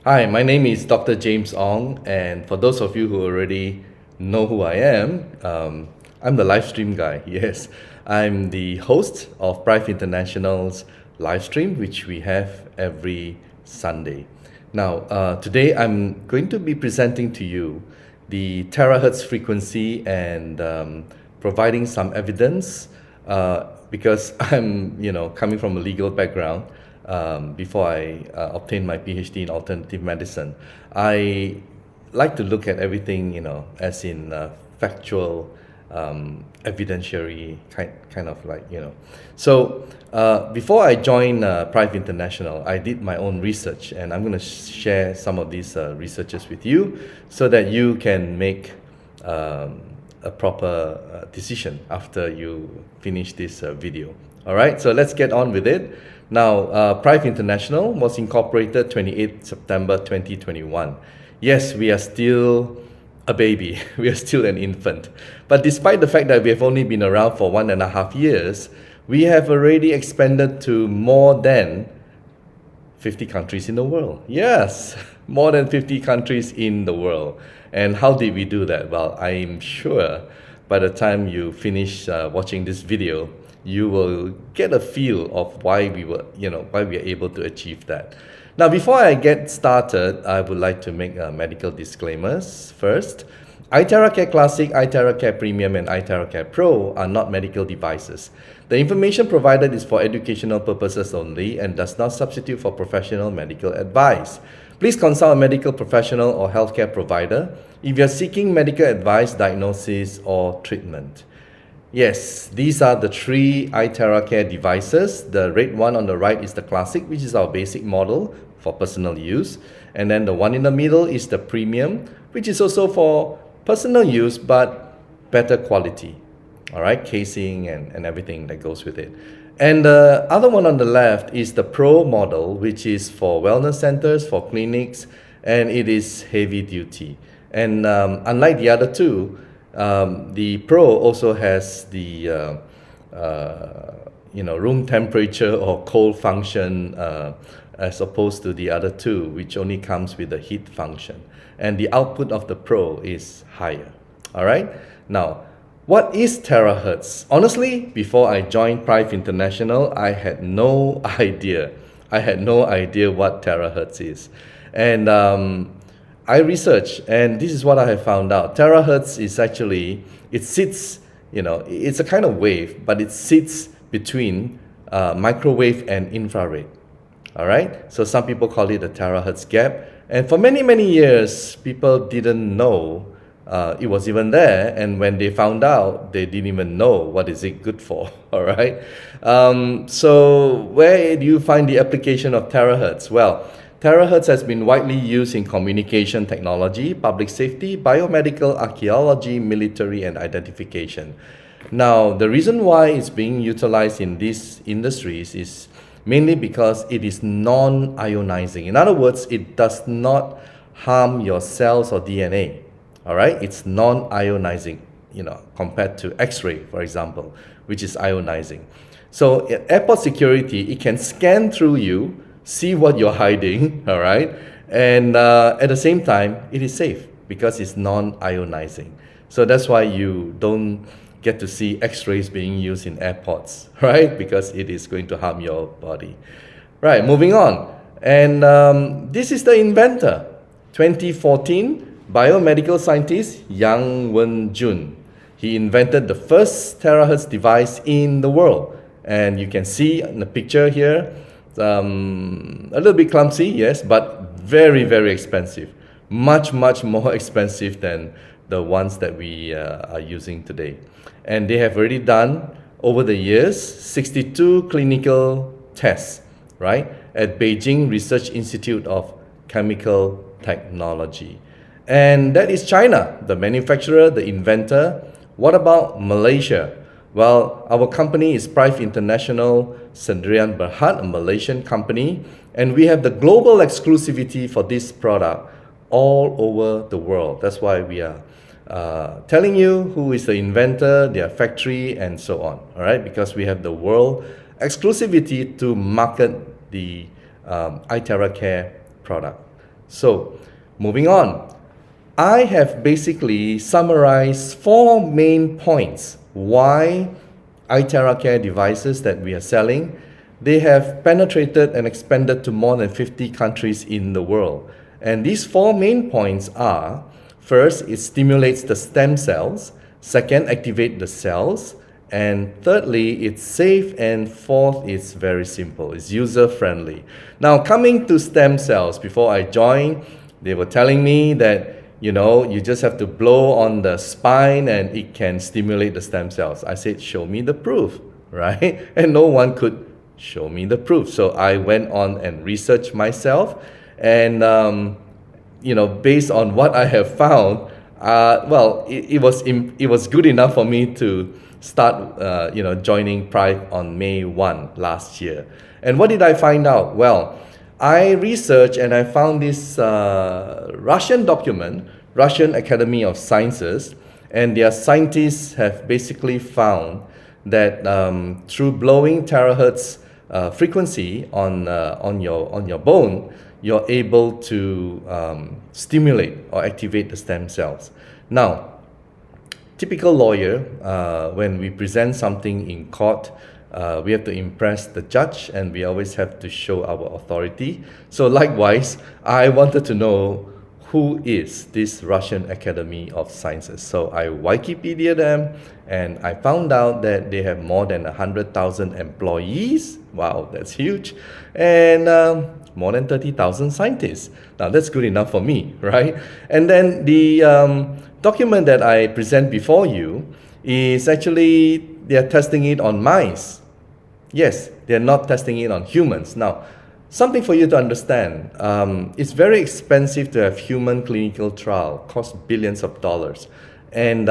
Hi, my name is Dr. James Ong, and for those of you who already know who I am, I'm the live stream guy. Yes, I'm the host of Prife International's live stream, which we have every Sunday. Now, today I'm going to be presenting to you the terahertz frequency and providing some evidence because I'm, coming from a legal background. Before I obtained my PhD in alternative medicine, I like to look at everything, as in factual, evidentiary kind of like. So before I joined Prife International, I did my own research, and I'm going to share some of these researches with you so that you can make a proper decision after you finish this video. All right, so let's get on with it. Now, Prife International was incorporated 28 September 2021. Yes, we are still a baby. We are still an infant. But despite the fact that we have only been around for 1.5 years, we have already expanded to more than 50 countries in the world. Yes, more than 50 countries in the world. And how did we do that? Well, I'm sure by the time you finish watching this video, you will get a feel of why we were able to achieve that. Now, before I get started, I would like to make medical disclaimers first. iteracare Classic, iteracare Premium, and iteracare Pro are not medical devices. The information provided is for educational purposes only and does not substitute for professional medical advice. Please consult a medical professional or healthcare provider if you are seeking medical advice, diagnosis, or treatment. Yes, these are the three iteracare devices. The red one on the right is the Classic, which is our basic model for personal use. And then the one in the middle is the Premium, which is also for personal use, but better quality. All right, casing and everything that goes with it. And the other one on the left is the Pro model, which is for wellness centers, for clinics, and it is heavy duty. And unlike the other two, the Pro also has the room temperature or cold function as opposed to the other two, which only comes with the heat function. And the output of the Pro is higher. All right. Now, what is terahertz? Honestly, before I joined Prife International, I had no idea. I had no idea what terahertz is. And I researched, and this is what I have found out. Terahertz is actually, it sits, it's a kind of wave, but it sits between microwave and infrared. All right? So some people call it the terahertz gap. And for many, many years, people didn't know it was even there. And when they found out, they didn't even know what is it good for. All right? So where do you find the application of terahertz? Well, terahertz has been widely used in communication technology, public safety, biomedical, archaeology, military, and identification. Now, the reason why it's being utilized in these industries is mainly because it is non-ionizing. In other words, it does not harm your cells or DNA. All right? It's non-ionizing, compared to X-ray, for example, which is ionizing. So at airport security, it can scan through you, see what you're hiding, all right? And at the same time, it is safe because it's non-ionizing. So that's why you don't get to see X-rays being used in airports, right? Because it is going to harm your body. Right, moving on. And this is the inventor, 2014 biomedical scientist Yang Wen-jun. He invented the first terahertz device in the world. And you can see in the picture here, a little bit clumsy, yes, but very, very expensive. Much, much more expensive than the ones that we are using today. And they have already done, over the years, 62 clinical tests, right, at Beijing Research Institute of Chemical Technology. And that is China, the manufacturer, the inventor. What about Malaysia? Well, our company is Prife International Sdn Bhd, a Malaysian company, and we have the global exclusivity for this product all over the world. That's why we are telling you who is the inventor, their factory, and so on. All right, because we have the world exclusivity to market the iteracare product. So, moving on. I have basically summarized 4 main points why iteracare devices that we are selling, they have penetrated and expanded to more than 50 countries in the world. And these 4 main points are, first, it stimulates the stem cells. Second, activate the cells. And thirdly, it's safe. And fourth, it's very simple. It's user-friendly. Now, coming to stem cells, before I joined, they were telling me that, you just have to blow on the spine and it can stimulate the stem cells. I said, show me the proof, right? And no one could show me the proof. So I went on and researched myself. And, based on what I have found, it was good enough for me to start, joining Prife on May 1 last year. And what did I find out? Well, I researched and I found this Russian document, Russian Academy of Sciences, and their scientists have basically found that through blowing terahertz frequency on your bone, you're able to stimulate or activate the stem cells. Now, typical lawyer, when we present something in court, we have to impress the judge and we always have to show our authority. So likewise, I wanted to know who is this Russian Academy of Sciences. So I Wikipedia them and I found out that they have more than 100,000 employees. Wow, that's huge. And more than 30,000 scientists. Now that's good enough for me, right? And then the document that I present before you is actually, they're testing it on mice. Yes, they're not testing it on humans. Now, something for you to understand, it's very expensive to have human clinical trial, costs billions of dollars. And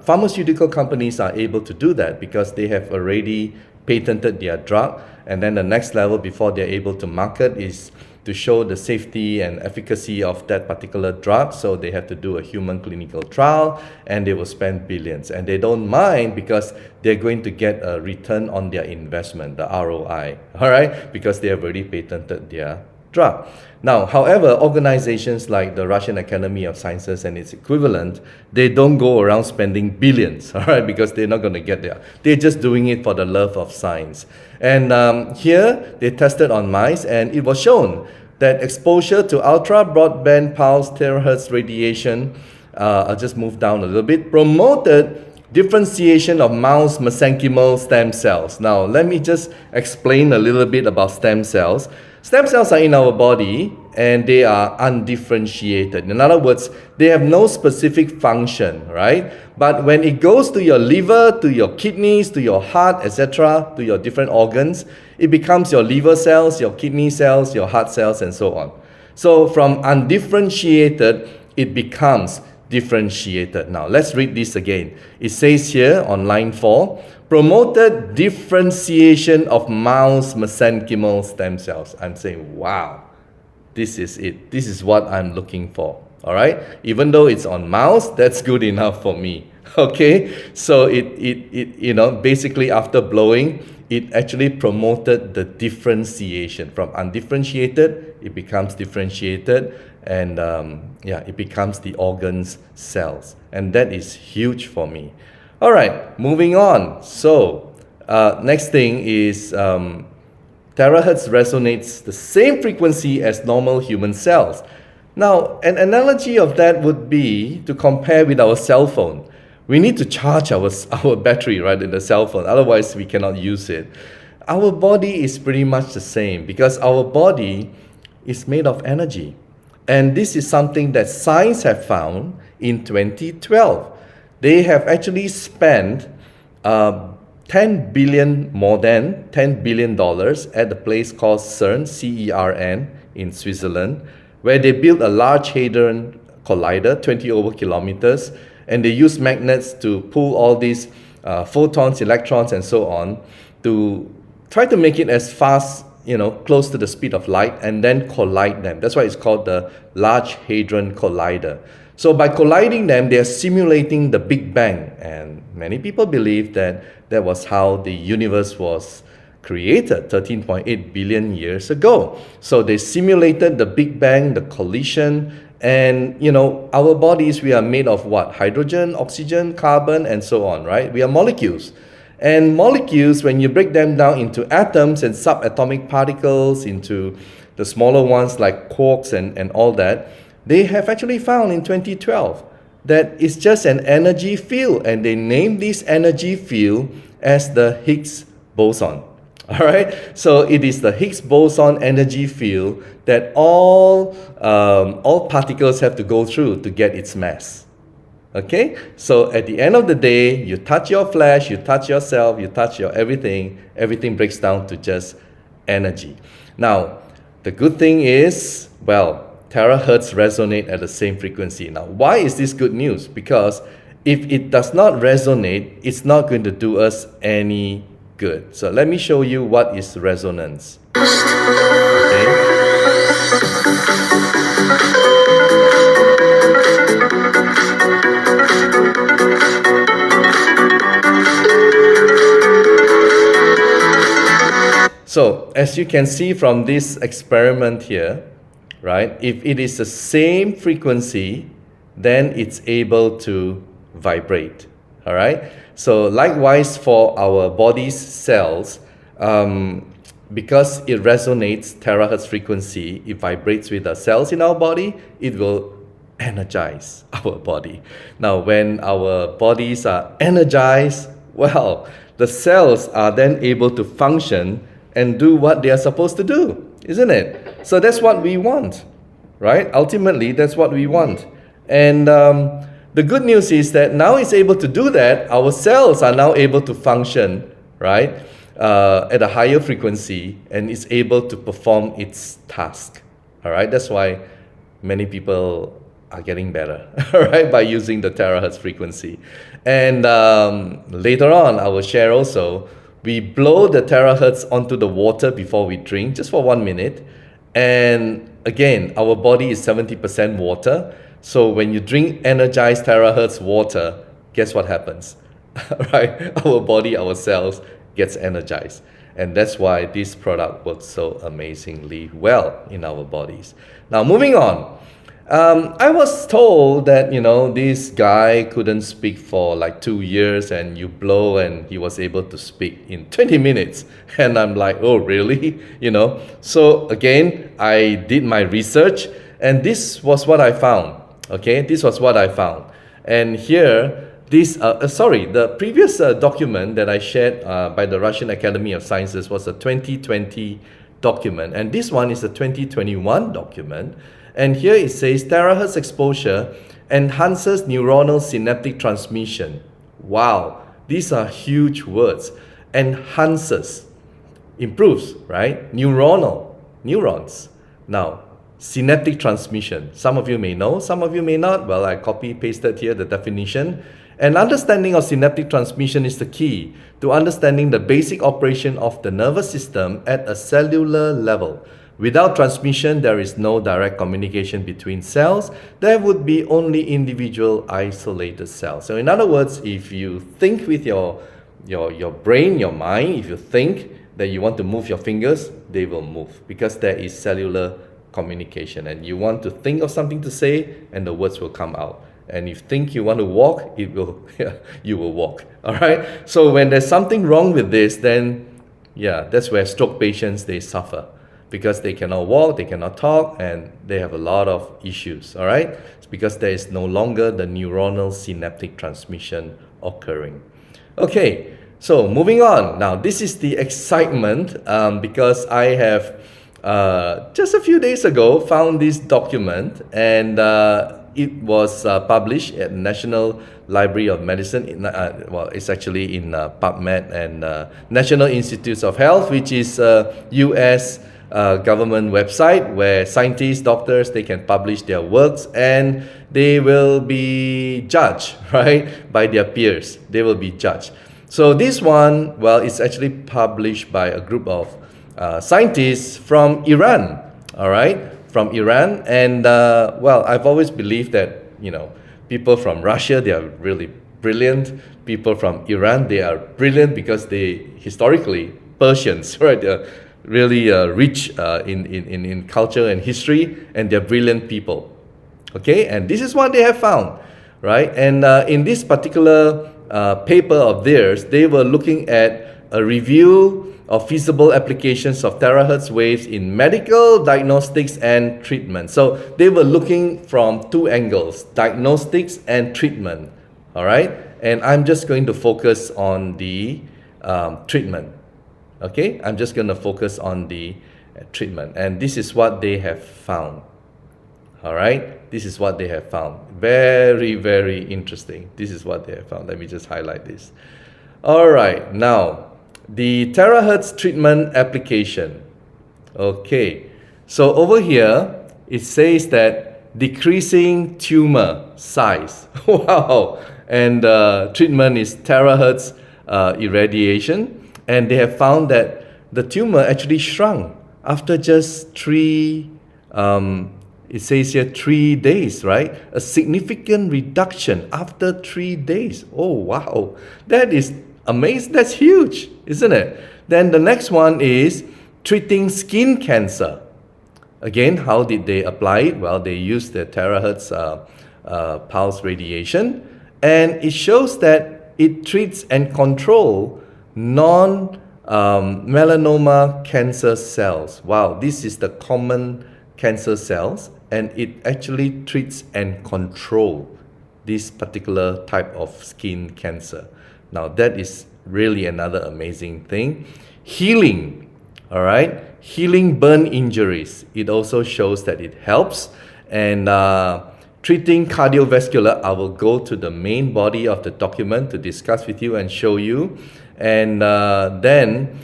pharmaceutical companies are able to do that because they have already patented their drug. And then the next level before they're able to market is to show the safety and efficacy of that particular drug. So they have to do a human clinical trial and they will spend billions. And they don't mind because they're going to get a return on their investment, the ROI, all right? Because they have already patented their drug. Now, however, organizations like the Russian Academy of Sciences and its equivalent, they don't go around spending billions, all right, because they're not going to get there. They're just doing it for the love of science. And here, they tested on mice, and it was shown that exposure to ultra-broadband pulse terahertz radiation, I'll just move down a little bit, promoted differentiation of mouse mesenchymal stem cells. Now, let me just explain a little bit about stem cells. Stem cells are in our body and they are undifferentiated. In other words, they have no specific function, right? But when it goes to your liver, to your kidneys, to your heart, etc., to your different organs, it becomes your liver cells, your kidney cells, your heart cells, and so on. So from undifferentiated, it becomes differentiated. Now, let's read this again. It says here on line 4, promoted differentiation of mouse mesenchymal stem cells. I'm saying, wow, this is it. This is what I'm looking for. All right? Even though it's on mouse, that's good enough for me. Okay? So it basically after blowing, it actually promoted the differentiation. From undifferentiated, it becomes differentiated, and it becomes the organ's cells. And that is huge for me. All right, moving on. So next thing is terahertz resonates the same frequency as normal human cells. Now, an analogy of that would be to compare with our cell phone. We need to charge our battery, right, in the cell phone. Otherwise, we cannot use it. Our body is pretty much the same because our body is made of energy. And this is something that science have found in 2012. They have actually spent more than $10 billion at a place called CERN, C-E-R-N, in Switzerland, where they built a Large Hadron Collider, 20 over kilometers, and they use magnets to pull all these photons, electrons, and so on to try to make it as fast, close to the speed of light, and then collide them. That's why it's called the Large Hadron Collider. So by colliding them, they are simulating the Big Bang. And many people believe that that was how the universe was created 13.8 billion years ago. So they simulated the Big Bang, the collision, and our bodies, we are made of what? Hydrogen, oxygen, carbon, and so on, right? We are molecules. And molecules, when you break them down into atoms and subatomic particles, into the smaller ones like quarks and all that, they have actually found in 2012 that it's just an energy field, and they named this energy field as the Higgs boson. All right, so it is the Higgs boson energy field that all particles have to go through to get its mass. Okay, so at the end of the day, you touch your flesh, you touch yourself, you touch your everything breaks down to just energy. Now, the good thing is, well, terahertz resonate at the same frequency. Now, why is this good news? Because if it does not resonate, it's not going to do us any good. So let me show you what is resonance. Okay. So as you can see from this experiment here, right, if it is the same frequency, then it's able to vibrate. All right. So likewise for our body's cells, because it resonates terahertz frequency, it vibrates with the cells in our body, it will energize our body. Now, when our bodies are energized, well, the cells are then able to function and do what they are supposed to do, isn't it? So that's what we want, right? Ultimately, that's what we want. And the good news is that now it's able to do that. Our cells are now able to function, right, at a higher frequency, and it's able to perform its task. All right, that's why many people are getting better, right, by using the terahertz frequency. And later on, I will share also, we blow the terahertz onto the water before we drink, just for 1 minute. And again, our body is 70% water. So when you drink energized terahertz water, guess what happens? Right? Our body, our cells gets energized. And that's why this product works so amazingly well in our bodies. Now, moving on. I was told that, this guy couldn't speak for like 2 years, and you blow and he was able to speak in 20 minutes. And I'm like, oh, really? So again, I did my research, and this was what I found. Okay, this was what I found. And here, the previous document that I shared by the Russian Academy of Sciences was a 2020 document. And this one is a 2021 document. And here it says, terahertz exposure enhances neuronal synaptic transmission. Wow, these are huge words. Enhances, improves, right? Neurons. Now, synaptic transmission. Some of you may know, some of you may not. Well, I copy-pasted here the definition. An understanding of synaptic transmission is the key to understanding the basic operation of the nervous system at a cellular level. Without transmission, there is no direct communication between cells. There would be only individual isolated cells. So in other words, if you think with your brain, your mind, if you think that you want to move your fingers, they will move, because there is cellular communication. And you want to think of something to say, and the words will come out. And if you think you want to walk, you will walk. All right. So when there's something wrong with this, then that's where stroke patients, they suffer, because they cannot walk, they cannot talk, and they have a lot of issues. All right. It's because there is no longer the neuronal synaptic transmission occurring. Okay. So moving on. Now this is the excitement, because I have just a few days ago found this document, and it was published at National Library of Medicine. It's actually in PubMed and National Institutes of Health, which is a US government website where scientists, doctors, they can publish their works, and they will be judged, right, by their peers. They will be judged. So this one, it's actually published by a group of scientists from Iran, all right, from Iran. And I've always believed that, people from Russia, they are really brilliant. People from Iran, they are brilliant because historically, Persians, right? They're really rich in culture and history, and they're brilliant people. Okay, and this is what they have found, right? And in this particular paper of theirs, they were looking at a review of feasible applications of terahertz waves in medical diagnostics and treatment. So they were looking from two angles, diagnostics and treatment, all right? And I'm just going to focus on the treatment, okay? I'm just going to focus on the treatment, and this is what they have found. All right, this is what they have found. Very, very interesting. This is what they have found. Let me just highlight this. All right, now the terahertz treatment application. Okay, so over here it says that decreasing tumor size. Wow, and treatment is terahertz irradiation, and they have found that the tumor actually shrunk after just it says here 3 days, right? A significant reduction after 3 days. Oh, wow. That is amazing. That's huge, isn't it? Then the next one is treating skin cancer. Again, how did they apply it? Well, they used the terahertz pulse radiation, and it shows that it treats and controls non-melanoma cancer cells. Wow, this is the common cancer cells, and it actually treats and controls this particular type of skin cancer. Now that is really another amazing thing. Healing, all right? Healing burn injuries. It also shows that it helps. And treating cardiovascular, I will go to the main body of the document to discuss with you and show you. And then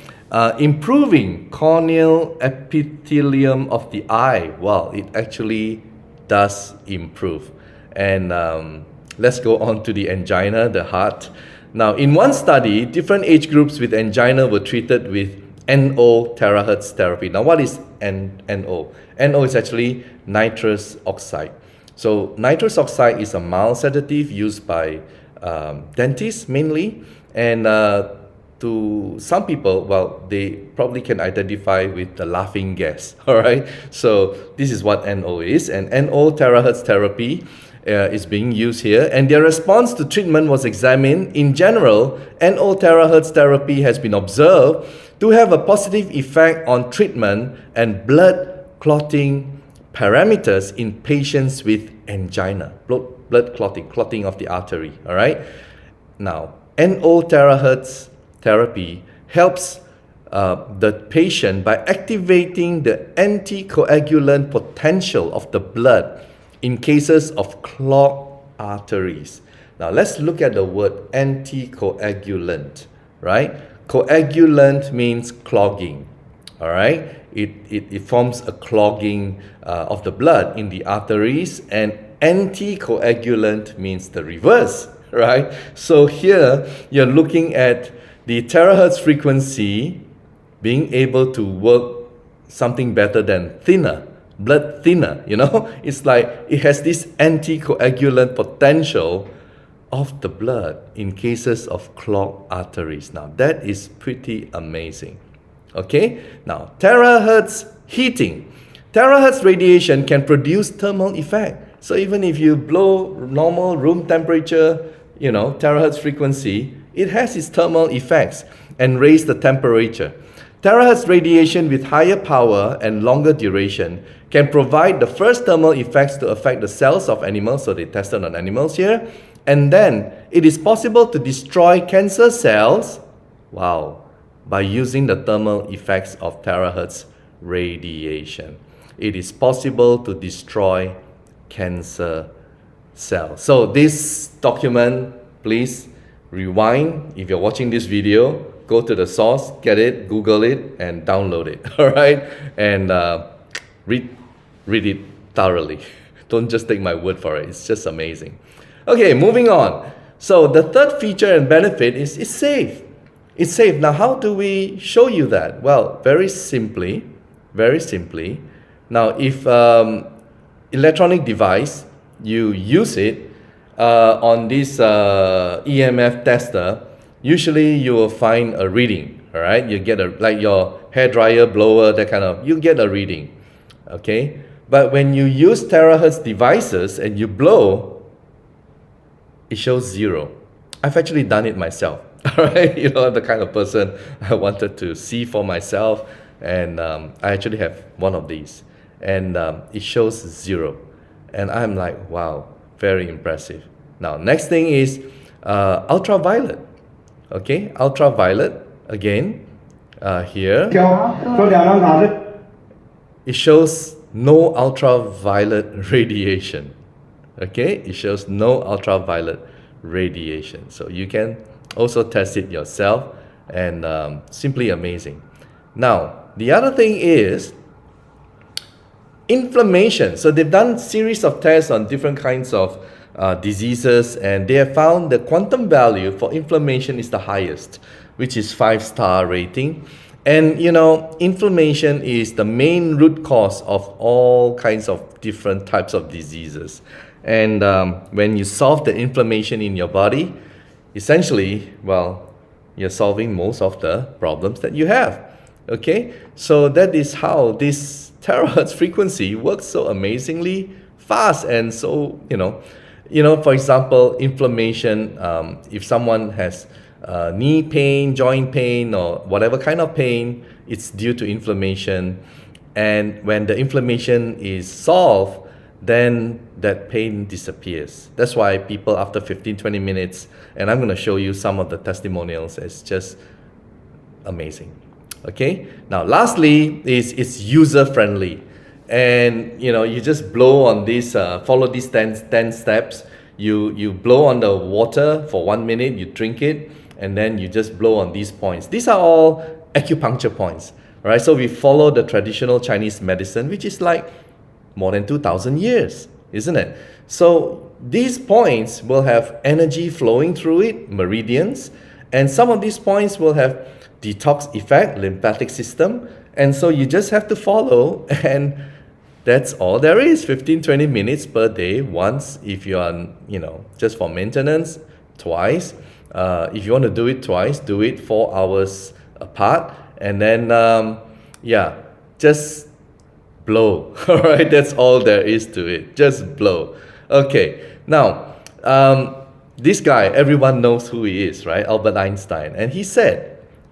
improving corneal epithelium of the eye. Well, it actually does improve. And let's go on to the angina, the heart. Now, in one study, different age groups with angina were treated with NO terahertz therapy. Now, what is NO? NO is actually nitrous oxide. So, nitrous oxide is a mild sedative used by dentists mainly, and to some people, well, they probably can identify with the laughing gas, all right? So this is what NO is, and NO terahertz therapy is being used here, and their response to treatment was examined. In general, NO terahertz therapy has been observed to have a positive effect on treatment and blood clotting parameters in patients with angina, blood clotting of the artery, all right? Now, NO terahertz therapy helps the patient by activating the anticoagulant potential of the blood in cases of clogged arteries. Now let's look at the word anticoagulant, right? Coagulant means clogging, all right? It forms a clogging of the blood in the arteries, and anticoagulant means the reverse, right? So here you're looking at the terahertz frequency being able to work something better than thinner, blood thinner, you know? It's like it has this anticoagulant potential of the blood in cases of clogged arteries. Now that is pretty amazing. Okay, now terahertz heating. Terahertz radiation can produce thermal effect. So even if you blow normal room temperature, you know, terahertz frequency, it has its thermal effects and raise the temperature. Terahertz radiation with higher power and longer duration can provide the first thermal effects to affect the cells of animals, so they tested on animals here, and then it is possible to destroy cancer cells, wow, by using the thermal effects of terahertz radiation. It is possible to destroy cancer cells. So this document, please rewind. If you're watching this video, go to the source, get it, Google it, and download it, all right? And read it thoroughly. Don't just take my word for it. It's just amazing. Okay, moving on. So the third feature and benefit is it's safe. It's safe. Now, how do we show you that? Well, very simply. Now, if electronic device, you use it on this EMF tester, usually you will find a reading, all right? You get like your hair dryer, blower, that kind of, you get a reading, okay? But when you use terahertz devices and you blow, it shows 0. I've actually done it myself, all right? You know, the kind of person I wanted to see for myself, and I actually have one of these, and it shows 0. And I'm like, wow, very impressive. Now, next thing is ultraviolet, okay? Ultraviolet, again, here, it shows no ultraviolet radiation. Okay, it shows no ultraviolet radiation. So you can also test it yourself, and simply amazing. Now, the other thing is inflammation. So they've done series of tests on different kinds of diseases, and they have found the quantum value for inflammation is the highest, which is 5-star rating. And you know, inflammation is the main root cause of all kinds of different types of diseases. And when you solve the inflammation in your body, essentially, well, you're solving most of the problems that you have. Okay, so that is how this terahertz frequency works so amazingly fast. And so, for example, inflammation, if someone has knee pain, joint pain, or whatever kind of pain, it's due to inflammation. And when the inflammation is solved, then that pain disappears. That's why people after 15-20 minutes, and I'm going to show you some of the testimonials, it's just amazing. Okay, now lastly is it's user friendly, and you just blow on this, follow these 10 steps. You blow on the water for 1 minute, you drink it, and then you just blow on these points. These are all acupuncture points, right? So we follow the traditional Chinese medicine, which is like more than 2,000 years, isn't it? So these points will have energy flowing through it, meridians, and some of these points will have detox effect, lymphatic system, and so you just have to follow, and that's all there is. 15-20 minutes per day, once if you are, just for maintenance, twice. If you want to do it twice, do it 4 hours apart, and then just blow. All right, that's all there is to it. Just blow. Okay, now this guy, everyone knows who he is, right? Albert Einstein, and he said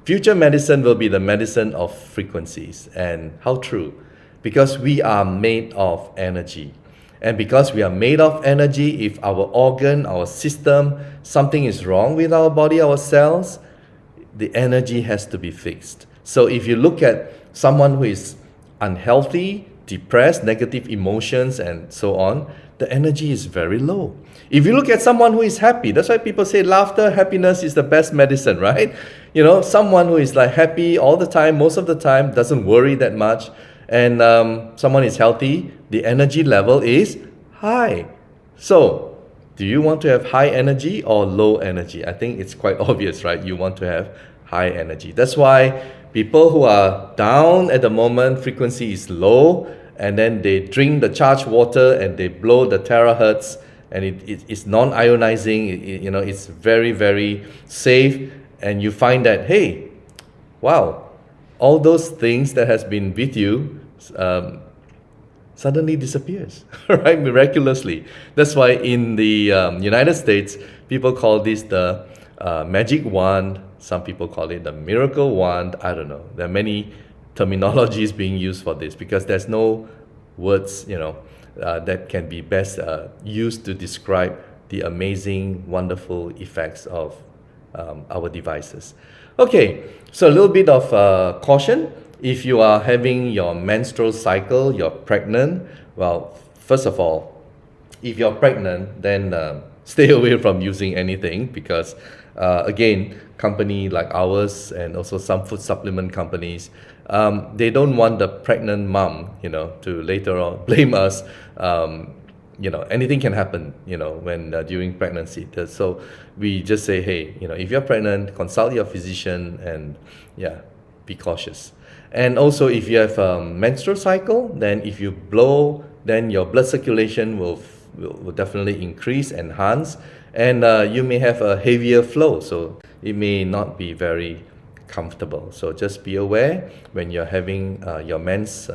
future medicine will be the medicine of frequencies. And how true? Because we are made of energy. And because we are made of energy, if our organ, our system, something is wrong with our body, our cells, the energy has to be fixed. So if you look at someone who is unhealthy, depressed, negative emotions, and so on, the energy is very low. If you look at someone who is happy, that's why people say laughter, happiness is the best medicine, right? Someone who is like happy all the time, most of the time, doesn't worry that much, and someone is healthy, the energy level is high. So, do you want to have high energy or low energy? I think it's quite obvious, right? You want to have high energy. That's why people who are down at the moment, frequency is low, and then they drink the charged water and they blow the terahertz, and it's non-ionizing, it's very, very safe, and you find that, hey, wow, all those things that has been with you suddenly disappears, right? Miraculously. That's why in the United States, people call this the magic wand. Some people call it the miracle wand. I don't know. There are many terminologies being used for this because there's no words, that can be best used to describe the amazing, wonderful effects of our devices. Okay, so a little bit of caution. If you are having your menstrual cycle, you're pregnant, well, first of all, if you're pregnant, then stay away from using anything because, again, company like ours and also some food supplement companies, they don't want the pregnant mom, to later on blame us. Anything can happen, when during pregnancy. So we just say, hey, if you're pregnant, consult your physician and be cautious. And also if you have a menstrual cycle, then if you blow, then your blood circulation will definitely increase, enhance, and you may have a heavier flow. So it may not be very comfortable. So just be aware when you're having your mens,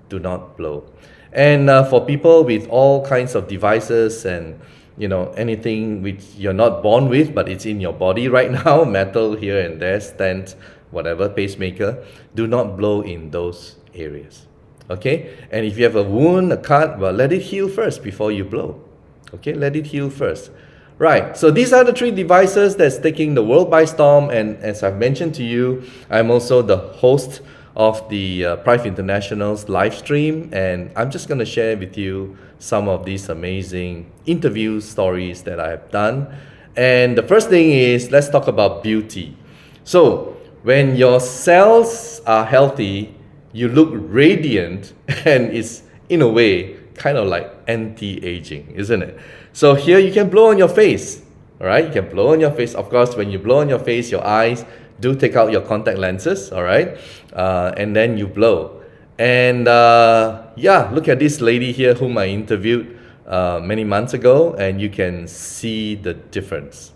do not blow. And for people with all kinds of devices and anything which you're not born with, but it's in your body right now, metal here and there, stent, whatever, pacemaker, do not blow in those areas. Okay? And if you have a wound, a cut, well, let it heal first before you blow. Okay? Let it heal first. Right, so these are the 3 devices that's taking the world by storm, and as I've mentioned to you, I'm also the host of the Prife International's live stream, and I'm just going to share with you some of these amazing interview stories that I have done. And the first thing is, let's talk about beauty. So when your cells are healthy, you look radiant, and it's in a way kind of like anti-aging, isn't it? So here you can blow on your face, all right? You can blow on your face. Of course, when you blow on your face, your eyes, do take out your contact lenses, all right? And then you blow. And yeah, look at this lady here whom I interviewed many months ago, and you can see the difference,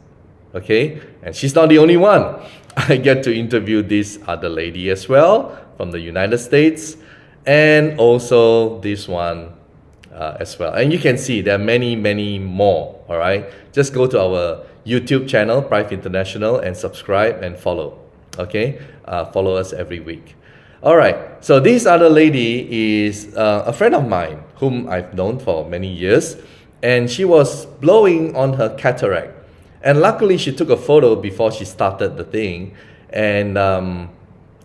okay? And she's not the only one. I get to interview this other lady as well from the United States, and also this one as well. And you can see there are many, many more, all right? Just go to our YouTube channel, Prife International, and subscribe and follow, okay? Follow us every week. All right, so this other lady is a friend of mine whom I've known for many years, and she was blowing on her cataract. And luckily, she took a photo before she started the thing, and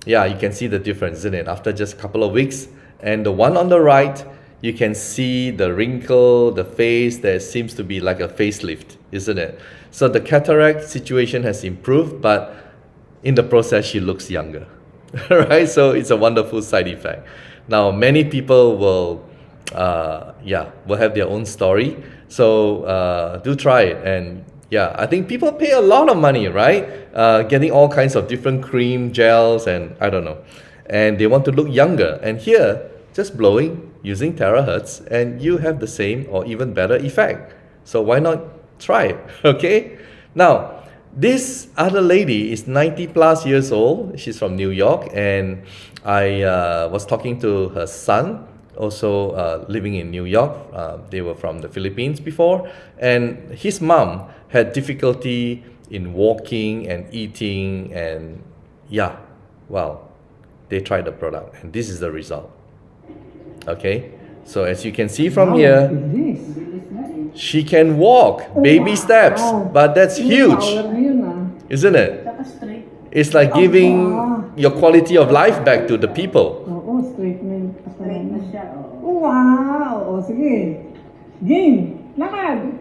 yeah, you can see the difference, isn't it? After just a couple of weeks, and the one on the right, you can see the wrinkle, the face. There seems to be like a facelift, isn't it? So the cataract situation has improved, but in the process, she looks younger, right? So it's a wonderful side effect. Now, many people will have their own story. So do try it. And yeah, I think people pay a lot of money, right? Getting all kinds of different cream, gels, and I don't know. And they want to look younger. And here, just blowing using terahertz, and you have the same or even better effect. So why not try it, okay? Now, this other lady is 90 plus years old. She's from New York, and I was talking to her son, also living in New York. They were from the Philippines before, and his mom had difficulty in walking and eating, and yeah, well, they tried the product, and this is the result. Okay, so as you can see from here, she can walk, baby steps, but that's huge, isn't it? It's like giving your quality of life back to the people. Wow! O sige. Game! Lakad!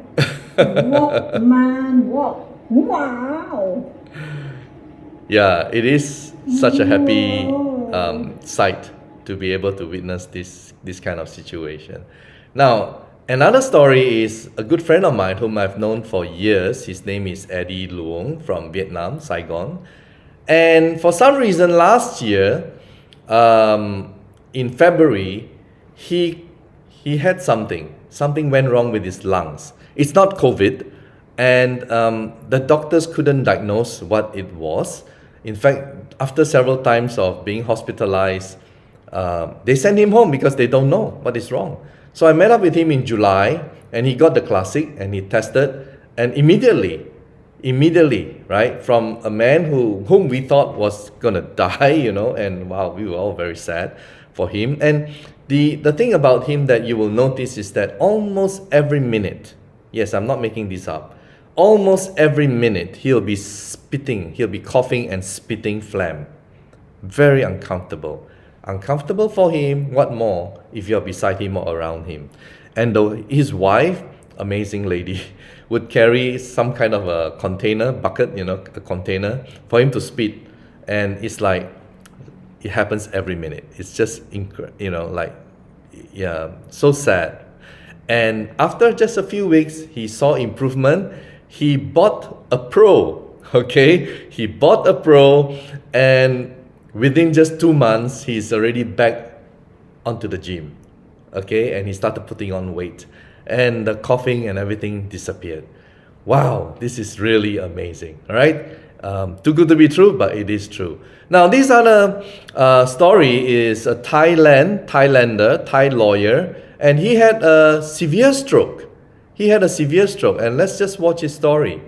Walk, man, walk. Wow! Yeah, it is such a happy sight to be able to witness this kind of situation. Now, another story is a good friend of mine whom I've known for years. His name is Eddie Luong from Vietnam, Saigon. And for some reason last year, in February, he had something went wrong with his lungs. It's not COVID, and the doctors couldn't diagnose what it was. In fact, after several times of being hospitalized, they sent him home because they don't know what is wrong. So I met up with him in July, and he got the classic, and he tested, and immediately, right, from a man whom we thought was gonna die, and wow, we were all very sad for him. And the thing about him that you will notice is that almost every minute, yes, I'm not making this up, almost every minute he'll be coughing and spitting phlegm. Very uncomfortable. Uncomfortable for him, what more if you're beside him or around him. And his wife, amazing lady, would carry some kind of a container, bucket, a container for him to spit. And it's like, it happens every minute. It's just, so sad. And after just a few weeks, he saw improvement. He bought a Pro, okay? He bought a Pro, and within just 2 months, he's already back onto the gym, okay? And he started putting on weight, and the coughing and everything disappeared. Wow, this is really amazing, all right? Too good to be true, but it is true. Now, this other story is a Thai lawyer, and he had a severe stroke. And let's just watch his story.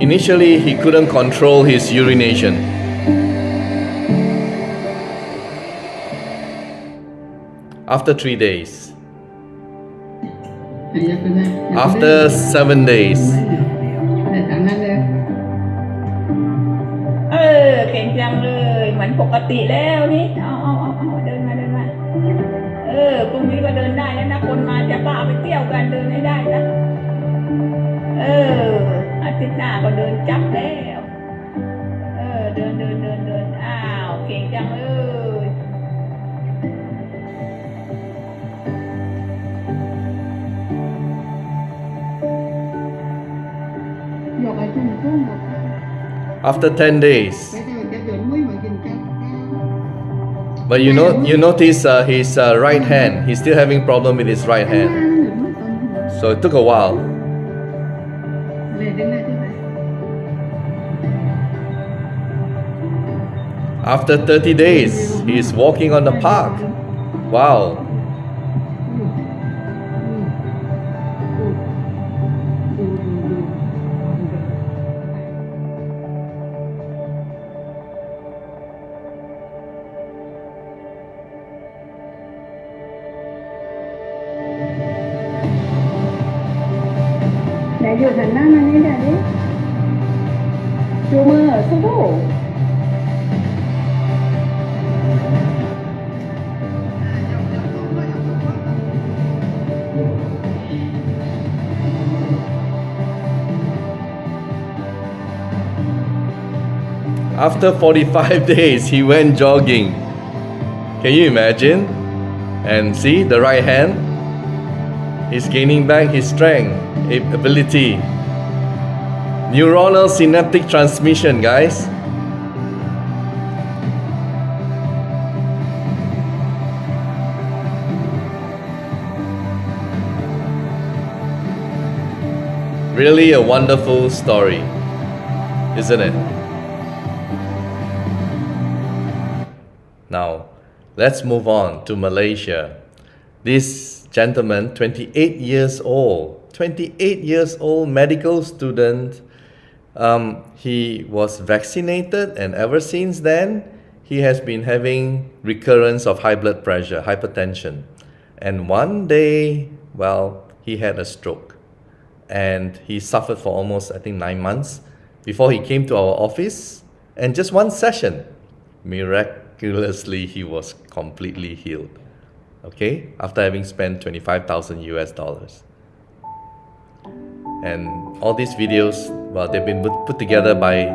Initially, he couldn't control his urination. After 3 days, after 7 days, เก่งจังเลยเหมือนปกติแล้วนี่เอาเดินมาพรุ่งนี้ก็เดินได้แล้วนะคนมาจะพาไปเที่ยวกันเดินให้ได้นะอาทิตย์หน้าก็เดินจับแล้วเดินอ้าวเก่งจังเลยafter 10 days. But you notice his right hand, he's still having problem with his right hand. So it took a while. After 30 days, he's walking on the park. Wow. After 45 days, he went jogging. Can you imagine? And see the right hand? He's gaining back his strength, ability. Neuronal synaptic transmission, guys. Really a wonderful story, isn't it? Now, let's move on to Malaysia. This gentleman, 28 years old, medical student, he was vaccinated, and ever since then, he has been having recurrence of high blood pressure, hypertension. And one day, he had a stroke. And he suffered for almost, 9 months before he came to our office. And just one session, miraculously, he was completely healed. Okay? After having spent $25,000. And all these videos, they've been put together by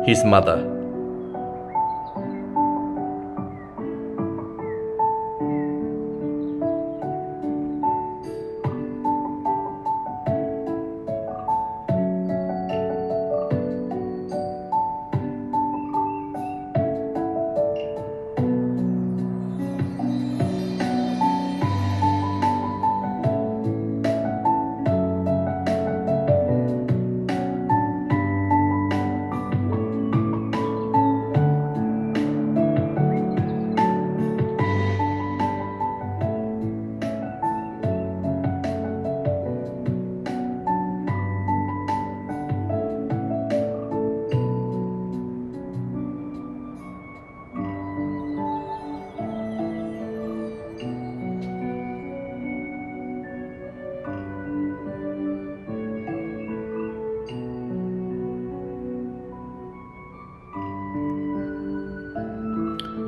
his mother.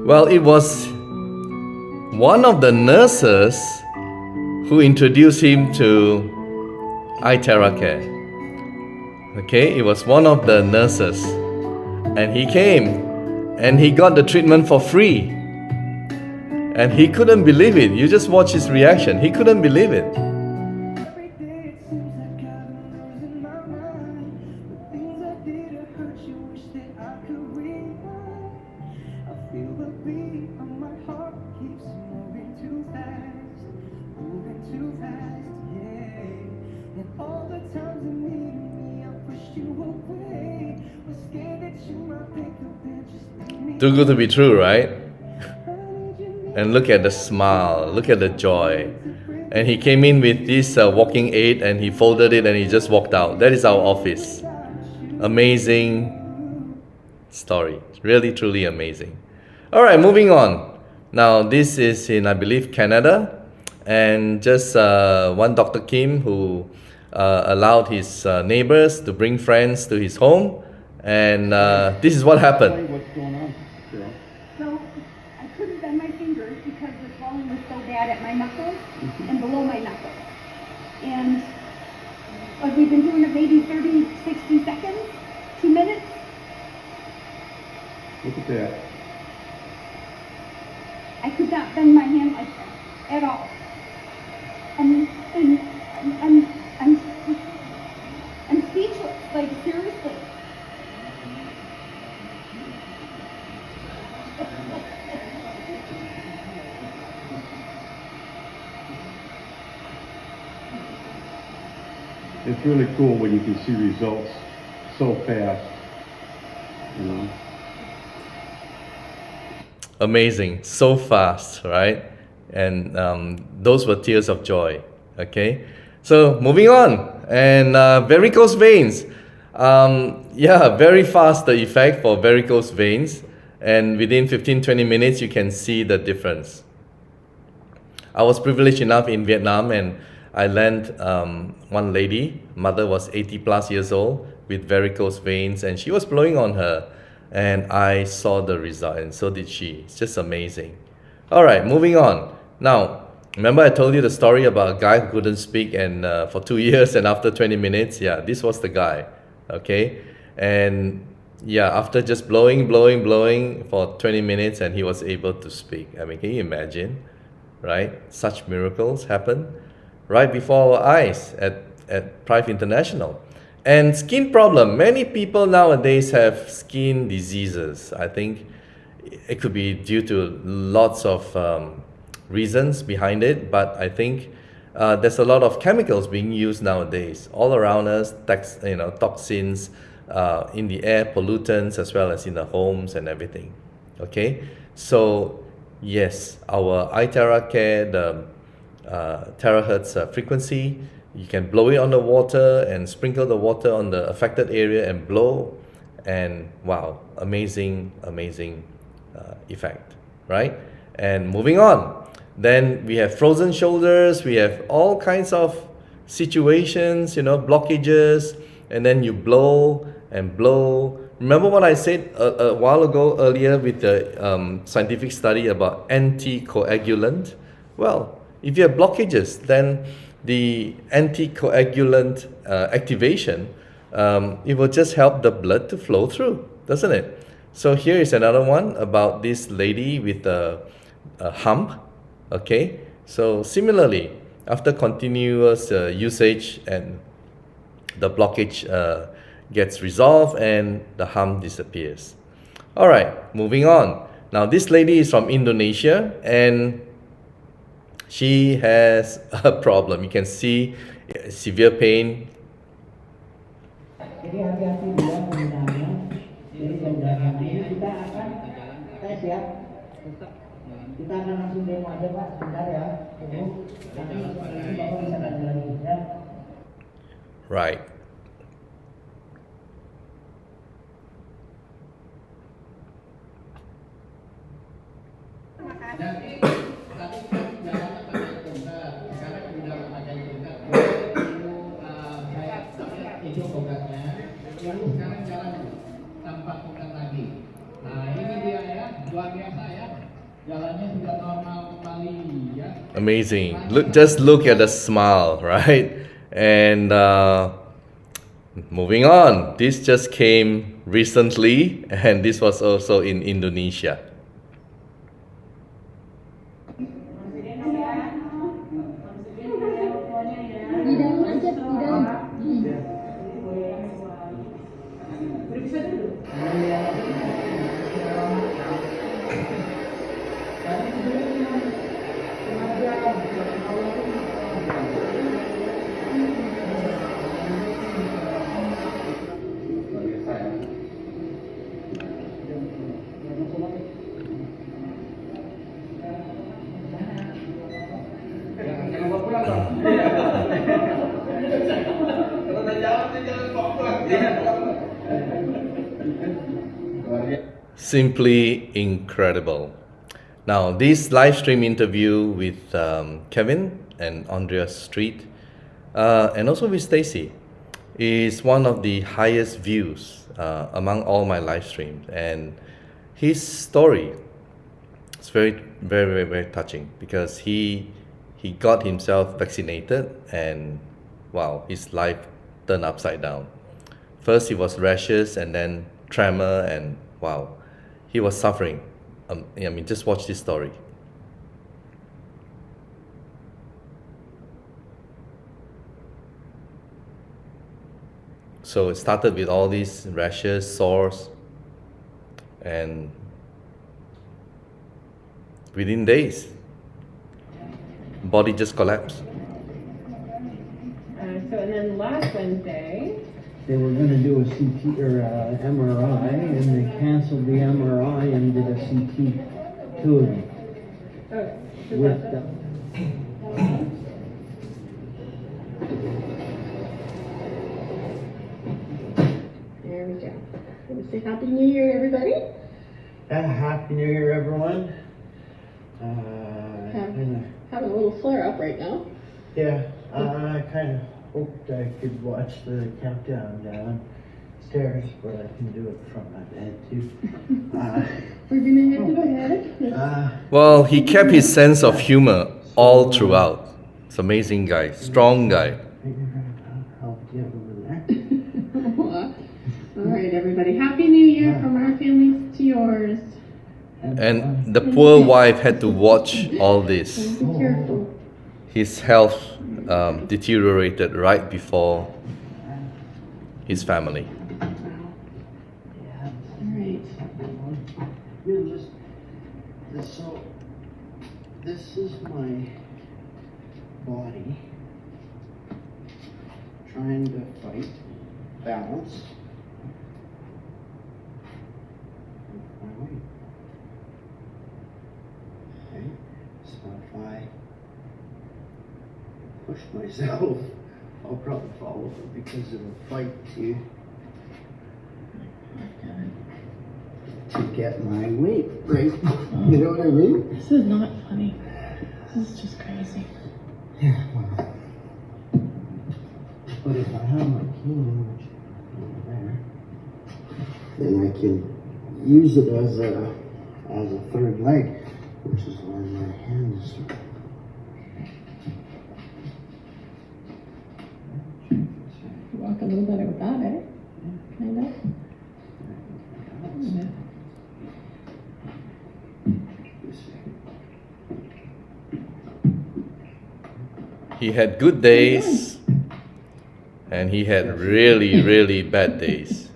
Well, it was one of the nurses who introduced him to iteracare. Okay, it was one of the nurses. And he came and he got the treatment for free. And he couldn't believe it. You just watch his reaction. He couldn't believe it. Every day it seems like I'm losing my mind. The things I did to hurt you, wish that I could rewind. I feel the beat of my heart keeps moving too fast, yeah. And all the times you needed me, I pushed you away. Was scared that you might pick up and just leave me. Too good to be true, right? I need you And look at the smile, look at the joy. And he came in with this walking aid and he folded it and he just walked out. That is our office. Amazing story. Really, truly amazing. All right, moving on. Now, this is in, I believe, Canada. And just one Dr. Kim who allowed his neighbors to bring friends to his home. And this is what happened. What's going on, Cheryl? So I couldn't bend my fingers because the swelling was so bad at my knuckles and below my knuckles. And like we've been doing it maybe 30, 60 seconds, 2 minutes. Look at that. I could not bend my hand like that at all. And I'm speechless, like seriously. It's really cool when you can see results so fast, you know. Amazing, so fast, right? And those were tears of joy. Okay, so moving on, and varicose veins. Very fast the effect for varicose veins, and within 15-20 minutes you can see the difference. I was privileged enough in Vietnam, and I lent one lady, mother was 80 plus years old with varicose veins, and she was blowing on her, and I saw the result, and so did she. It's just amazing. All right, moving on. Now, remember I told you the story about a guy who couldn't speak and for 2 years, and after 20 minutes, yeah, this was the guy, okay? And yeah, after just blowing for 20 minutes, and he was able to speak. I mean, can you imagine, right? Such miracles happen right before our eyes at Prife International. And skin problem. Many people nowadays have skin diseases. I think it could be due to lots of reasons behind it, but I think there's a lot of chemicals being used nowadays all around us, toxins in the air, pollutants, as well as in the homes and everything. Okay, so yes, our iteracare, the terahertz frequency, you can blow it on the water and sprinkle the water on the affected area and blow, and wow, amazing effect, right? And moving on, then we have frozen shoulders, we have all kinds of situations, blockages, and then you blow and blow. Remember what I said a while ago earlier with the scientific study about anticoagulant? Well, if you have blockages, then the anticoagulant activation, it will just help the blood to flow through, doesn't it? So here is another one about this lady with a hump. Okay, so similarly, after continuous usage, and the blockage gets resolved and the hump disappears. All right, moving on. Now this lady is from Indonesia, and she has a problem. You can see severe pain. Jadi hati-hati dia penggunaannya. Jadi jam-jam ini kita akan tes ya. Kita akan langsung demo aja Pak, sebentar ya. Nanti Bapak bisa tanya lagi ya. Right. Amazing. Just look at the smile, right? And moving on. This just came recently, and this was also in Indonesia. Di dalam aja, di dalam. Simply incredible. Now, this live stream interview with Kevin and Andrea Street, and also with Stacy, is one of the highest views among all my live streams. And his story is very, very, very, very touching because he got himself vaccinated, and wow, his life turned upside down. First, it was rashes, and then tremor, and wow, he was suffering. I mean, just watch this story. So it started with all these rashes, sores, and within days, body just collapsed. So, and then last Wednesday, They were gonna do a CT or MRI, and they canceled the MRI and did a CT, two of them, okay, so with that's there we go. Let me say Happy New Year, everybody. Happy New Year, everyone. Having a little flare up right now. Yeah, I kind of hoped I could watch the countdown downstairs, but I can do it from my bed too. We're gonna head to bed. Well, he kept his sense of humor all throughout. It's amazing guy, strong guy. Help you over there. All right, everybody. Happy New Year from our families to yours. And the poor wife had to watch all this. Be careful. His health deteriorated right before his family. All right. You're just so. This is my body trying to fight balance. My weight. Okay, so if I push myself, I'll probably fall over because it'll fight to get my weight right. You know what I mean? This is not funny. This is just crazy. Yeah, well. But if I have my cane, which is over there, then I can use it as a third leg, which is where my hand is. You walk a little better with that, eh? Kind of. Yeah. He had good days, and he had really, really bad days,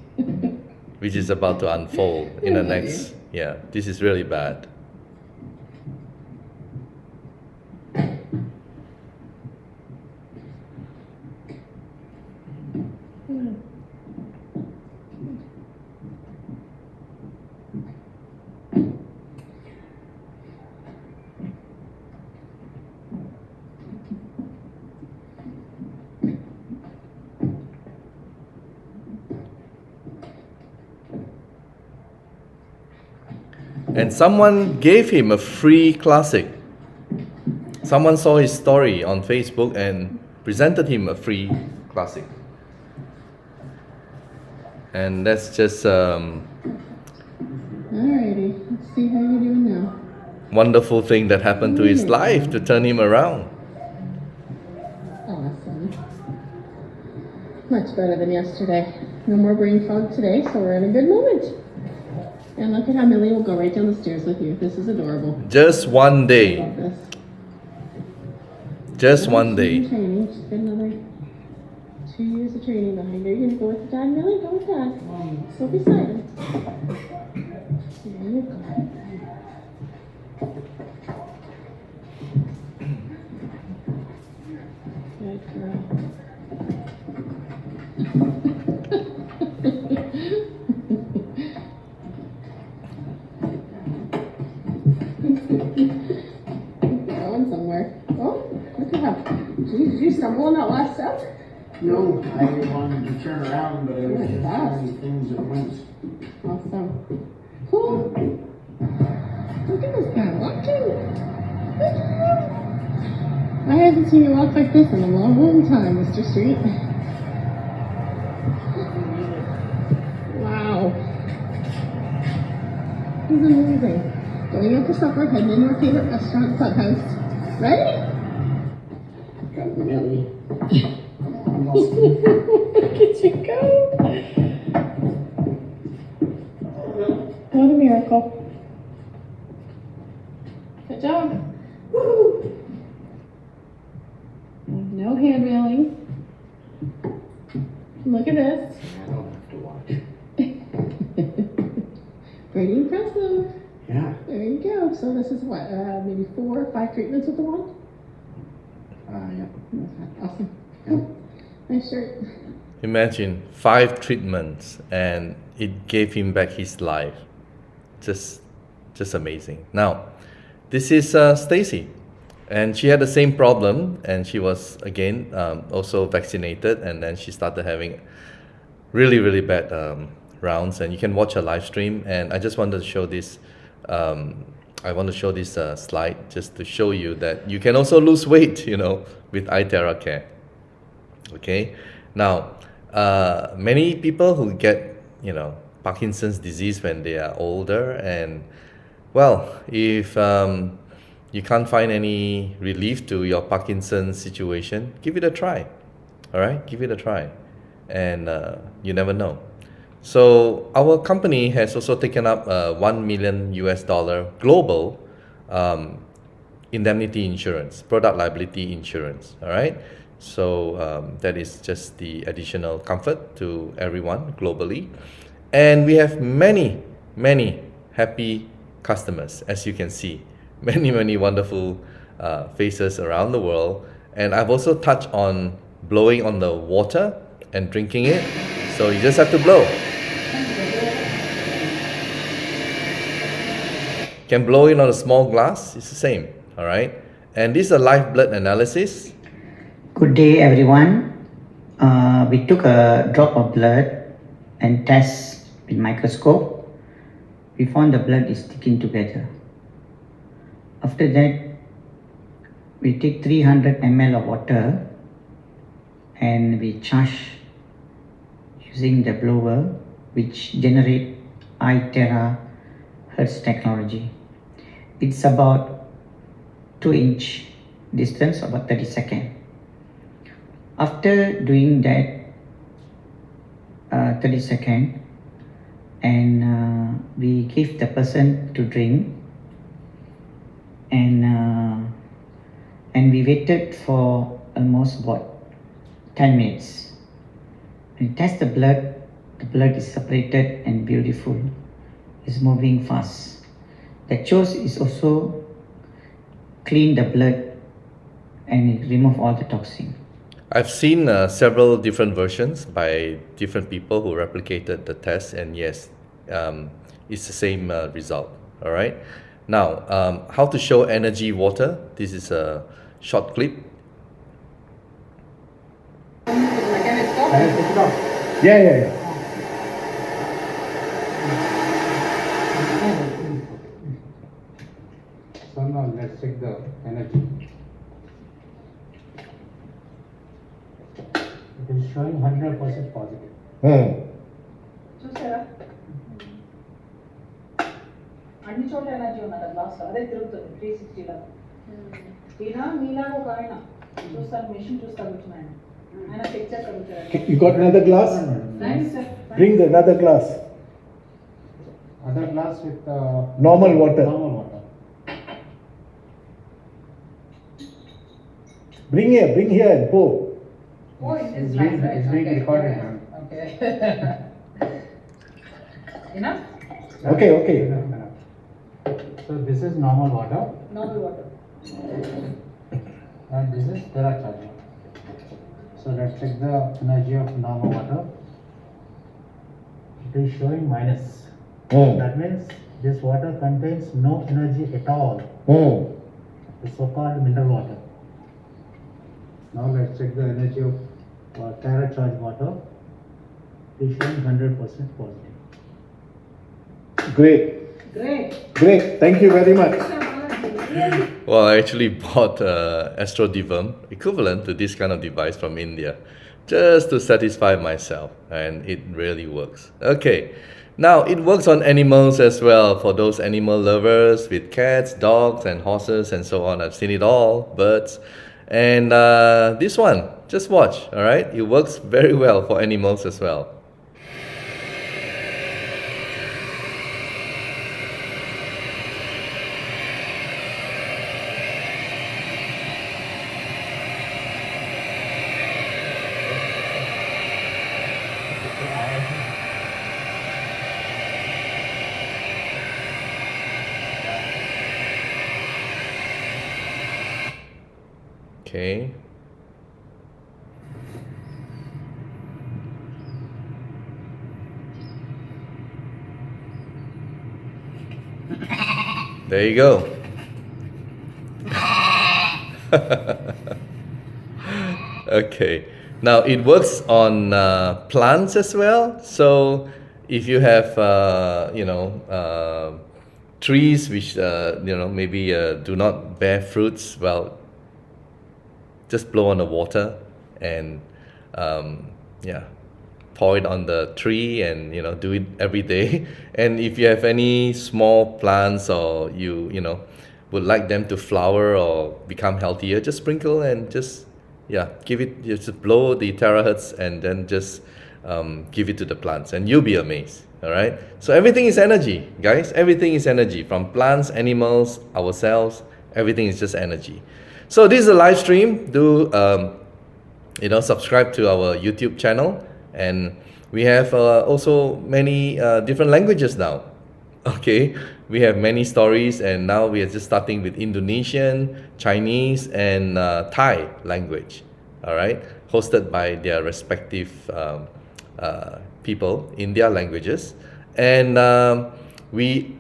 which is about to unfold in the next. Yeah, this is really bad. And someone gave him a free classic. Someone saw his story on Facebook and presented him a free classic. And that's just Alrighty, let's see how you're doing now. wonderful thing that happened to his life to turn him around. Awesome. Much better than yesterday. No more brain fog today, so we're in a good moment. And look at how Millie will go right down the stairs with you. This is adorable. Just one I day. love this. Just one She's day. in training. She's got another 2 years of training behind her. You're gonna go with Dad, Millie? Go with Dad. So beside him. There you go. Good girl. Going somewhere. Oh, look at how. Geez, did you stumble on that last step? No, I wanted to turn around, but I was just Fast. doing things at once. Awesome. Cool. Look at this guy walking. I haven't seen you walk like this in a long, long time, Mr. Street. Wow. He's amazing. Going out for supper, heading into our favorite restaurant, Clubhouse. Ready? Got Millie. Look at you go. What a miracle. Good job. Woo. No hand wheeling. Look at this. I don't have to watch. Pretty impressive. Yeah. There you go. So this is what, maybe 4 or 5 treatments with the wand? Yeah. Awesome. Cool. Nice shirt. Imagine 5 treatments and it gave him back his life. Just amazing. Now, this is Stacy, and she had the same problem, and she was again also vaccinated, and then she started having really bad rounds. And you can watch her live stream. And I just wanted to show this. I want to show this slide just to show you that you can also lose weight, with iteracare. Okay. Now, many people who get, Parkinson's disease when they are older, and well, if you can't find any relief to your Parkinson's situation, give it a try. All right, give it a try, and you never know. So our company has also taken up $1 million global indemnity insurance, product liability insurance. All right. So that is just the additional comfort to everyone globally. And we have many happy customers, as you can see. Many wonderful faces around the world. And I've also touched on blowing on the water and drinking it. So you just have to blow. Can blow in on a small glass, it's the same. All right. And this is a live blood analysis. Good day, everyone. We took a drop of blood and test with microscope. We found the blood is sticking together. After that, we take 300 ml of water and we charge using the blower, which generate iteracare technology. It's about 2-inch distance, about 30 seconds. After doing that 30 seconds, and we give the person to drink, and we waited for almost about 10 minutes. When we test the blood is separated and beautiful. It's moving fast. The chose is also clean the blood and remove all the toxin. I've seen several different versions by different people who replicated the test, and yes, it's the same result. All right. Now, how to show energy water. This is a short clip. Yeah. So now let's check the energy. It is showing 100% positive. చూసారా అన్ని చోట్ల energy ఉన్నది glass అదే తిరుగుతుంది 360 లాగా ఈయన మీలాగా ఒక ఆయన చూస్తాను మెషిన్ చూస్తా కూర్చున్నాను ఆయన చెక్ చేస్తా కూర్చున్నాడు You got another glass? Thanks sir Bring the another glass. Other glass with Normal water. normal water. Bring here and pour. Oh, in this It's glass, being- right? it's being Okay, recorded, yeah, ma'am. Okay. Enough? Okay. Enough, enough. So this is normal water Normal water. and this is terahertz. So let's check the energy of normal water. It is showing minus. That means this water contains no energy at all. The so-called mineral water. Now let's check the energy of terahertz water. It is showing 100% positive. Great. Thank you very much. Well, I actually bought Astro Divam equivalent to this kind of device from India just to satisfy myself, and it really works. Okay, now it works on animals as well, for those animal lovers with cats, dogs and horses and so on. I've seen it all, birds. And this one, just watch, all right? It works very well for animals as well. Okay. There you go. Okay. Now it works on plants as well. So if you have, trees which maybe do not bear fruits, well, just blow on the water and pour it on the tree, and do it every day. And if you have any small plants, or you would like them to flower or become healthier, just sprinkle and just just blow the terahertz, and then just give it to the plants, and you'll be amazed. All right, so everything is energy, guys. Everything is energy, from plants, animals, ourselves. Everything is just energy. So this is a live stream. Do subscribe to our YouTube channel, and we have also many different languages now. Okay, we have many stories, and now we are just starting with Indonesian, Chinese, and Thai language. All right, hosted by their respective people in their languages, and we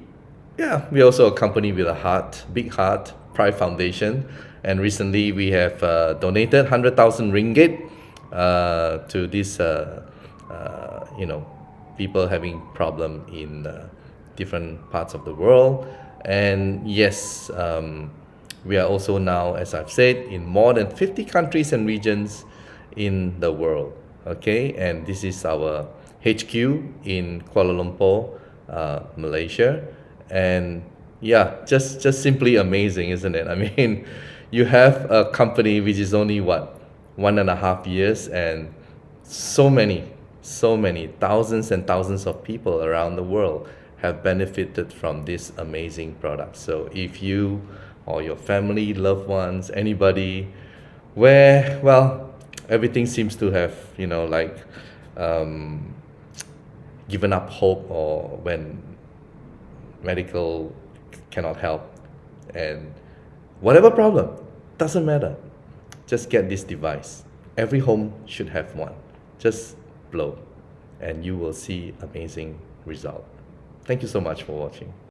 also accompany with a big heart, Prife Foundation. And recently we have donated 100,000 ringgit to these people having problem in different parts of the world. And yes, we are also now, as I've said, in more than 50 countries and regions in the world. Okay, and this is our HQ in Kuala Lumpur, Malaysia. And just simply amazing, isn't it? I mean, you have a company which is only 1.5 years, and so many thousands and thousands of people around the world have benefited from this amazing product. So if you or your family, loved ones, anybody, everything seems to have given up hope, or when medical cannot help, and whatever problem, doesn't matter, just get this device. Every home should have one. Just blow, and you will see amazing result. Thank you so much for watching.